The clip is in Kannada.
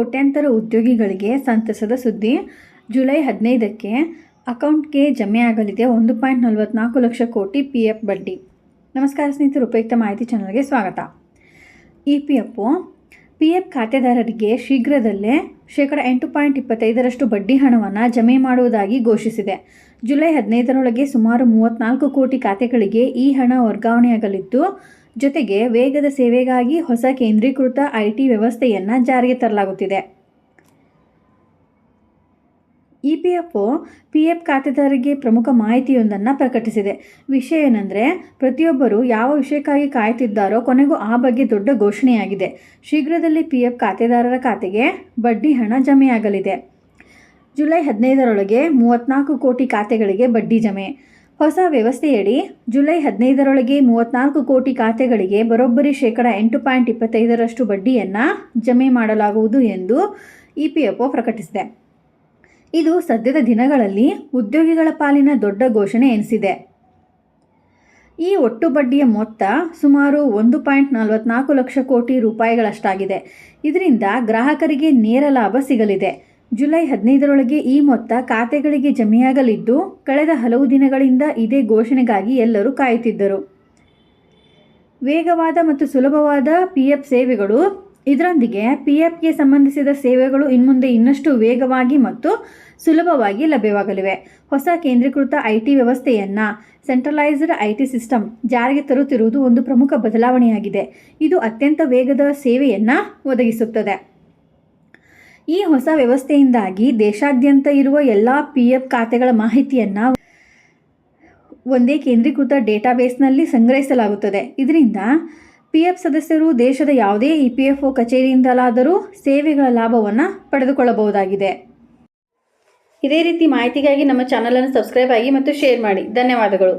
ಕೋಟ್ಯಾಂತರ ಉದ್ಯೋಗಿಗಳಿಗೆ ಸಂತಸದ ಸುದ್ದಿ. ಜುಲೈ 15ಕ್ಕೆ ಅಕೌಂಟ್ಗೆ ಜಮೆ ಆಗಲಿದೆ 1.44 ಲಕ್ಷ ಕೋಟಿ PF ಬಡ್ಡಿ. ನಮಸ್ಕಾರ ಸ್ನೇಹಿತರು, ಉಪಯುಕ್ತ ಮಾಹಿತಿ ಚಾನಲ್ಗೆ ಸ್ವಾಗತ. PF ಖಾತೆದಾರರಿಗೆ ಶೀಘ್ರದಲ್ಲೇ 8.25% ಬಡ್ಡಿ ಹಣವನ್ನು ಜಮೆ ಮಾಡುವುದಾಗಿ ಘೋಷಿಸಿದೆ. ಜುಲೈ 15ರೊಳಗೆ ಸುಮಾರು 34 ಕೋಟಿ ಖಾತೆಗಳಿಗೆ ಈ ಹಣ ವರ್ಗಾವಣೆಯಾಗಲಿದ್ದು, ಜೊತೆಗೆ ವೇಗದ ಸೇವೆಗಾಗಿ ಹೊಸ ಕೇಂದ್ರೀಕೃತ IT ವ್ಯವಸ್ಥೆಯನ್ನು ಜಾರಿಗೆ ತರಲಾಗುತ್ತಿದೆ. EPFO PF ಖಾತೆದಾರರಿಗೆ ಪ್ರಮುಖ ಮಾಹಿತಿಯೊಂದನ್ನು ಪ್ರಕಟಿಸಿದೆ. ವಿಷಯ ಏನೆಂದರೆ, ಪ್ರತಿಯೊಬ್ಬರು ಯಾವ ವಿಷಯಕ್ಕಾಗಿ ಕಾಯುತ್ತಿದ್ದಾರೋ ಕೊನೆಗೂ ಆ ಬಗ್ಗೆ ದೊಡ್ಡ ಘೋಷಣೆಯಾಗಿದೆ. ಶೀಘ್ರದಲ್ಲಿ PF ಖಾತೆದಾರರ ಖಾತೆಗೆ ಬಡ್ಡಿ ಹಣ ಜಮೆಯಾಗಲಿದೆ. ಜುಲೈ 15ರೊಳಗೆ 34 ಕೋಟಿ ಖಾತೆಗಳಿಗೆ ಬಡ್ಡಿ ಜಮೆ. ಹೊಸ ವ್ಯವಸ್ಥೆಯಡಿ ಜುಲೈ 15ರೊಳಗೆ 34 ಕೋಟಿ ಖಾತೆಗಳಿಗೆ ಬರೋಬ್ಬರಿ 8.25% ಬಡ್ಡಿಯನ್ನು ಜಮೆ ಮಾಡಲಾಗುವುದು ಎಂದು EPFO ಪ್ರಕಟಿಸಿದೆ. ಇದು ಸದ್ಯದ ದಿನಗಳಲ್ಲಿ ಉದ್ಯೋಗಿಗಳ ಪಾಲಿನ ದೊಡ್ಡ ಘೋಷಣೆ ಎನಿಸಿದೆ. ಈ ಒಟ್ಟು ಬಡ್ಡಿಯ ಮೊತ್ತ ಸುಮಾರು 1.44 ಲಕ್ಷ ಕೋಟಿ ರೂಪಾಯಿಗಳಷ್ಟಾಗಿದೆ. ಇದರಿಂದ ಗ್ರಾಹಕರಿಗೆ ನೇರ ಲಾಭ ಸಿಗಲಿದೆ. ಜುಲೈ 15ರೊಳಗೆ ಈ ಮೊತ್ತ ಖಾತೆಗಳಿಗೆ ಜಮೆಯಾಗಲಿದ್ದು, ಕಳೆದ ಹಲವು ದಿನಗಳಿಂದ ಇದೇ ಘೋಷಣೆಗಾಗಿ ಎಲ್ಲರೂ ಕಾಯುತ್ತಿದ್ದರು. ವೇಗವಾದ ಮತ್ತು ಸುಲಭವಾದ PF ಸೇವೆಗಳು. ಇದರೊಂದಿಗೆ PFಗೆ ಸಂಬಂಧಿಸಿದ ಸೇವೆಗಳು ಇನ್ಮುಂದೆ ಇನ್ನಷ್ಟು ವೇಗವಾಗಿ ಮತ್ತು ಸುಲಭವಾಗಿ ಲಭ್ಯವಾಗಲಿವೆ. ಹೊಸ ಕೇಂದ್ರೀಕೃತ IT ವ್ಯವಸ್ಥೆಯನ್ನು ಸೆಂಟ್ರಲೈಸ್ಡ್ IT ಸಿಸ್ಟಮ್ ಜಾರಿಗೆ ತರುತ್ತಿರುವುದು ಒಂದು ಪ್ರಮುಖ ಬದಲಾವಣೆಯಾಗಿದೆ. ಇದು ಅತ್ಯಂತ ವೇಗದ ಸೇವೆಯನ್ನು ಒದಗಿಸುತ್ತದೆ. ಈ ಹೊಸ ವ್ಯವಸ್ಥೆಯಿಂದಾಗಿ ದೇಶಾದ್ಯಂತ ಇರುವ ಎಲ್ಲ PF ಖಾತೆಗಳ ಮಾಹಿತಿಯನ್ನು ಒಂದೇ ಕೇಂದ್ರೀಕೃತ ಡೇಟಾಬೇಸ್ನಲ್ಲಿ ಸಂಗ್ರಹಿಸಲಾಗುತ್ತದೆ. ಇದರಿಂದ PF ಸದಸ್ಯರು ದೇಶದ ಯಾವುದೇ EPFO ಕಚೇರಿಯಿಂದಲಾದರೂ ಸೇವೆಗಳ ಲಾಭವನ್ನು ಪಡೆದುಕೊಳ್ಳಬಹುದಾಗಿದೆ. ಇದೇ ರೀತಿ ಮಾಹಿತಿಗಾಗಿ ನಮ್ಮ ಚಾನಲನ್ನು ಸಬ್ಸ್ಕ್ರೈಬ್ ಆಗಿ ಮತ್ತು ಶೇರ್ ಮಾಡಿ. ಧನ್ಯವಾದಗಳು.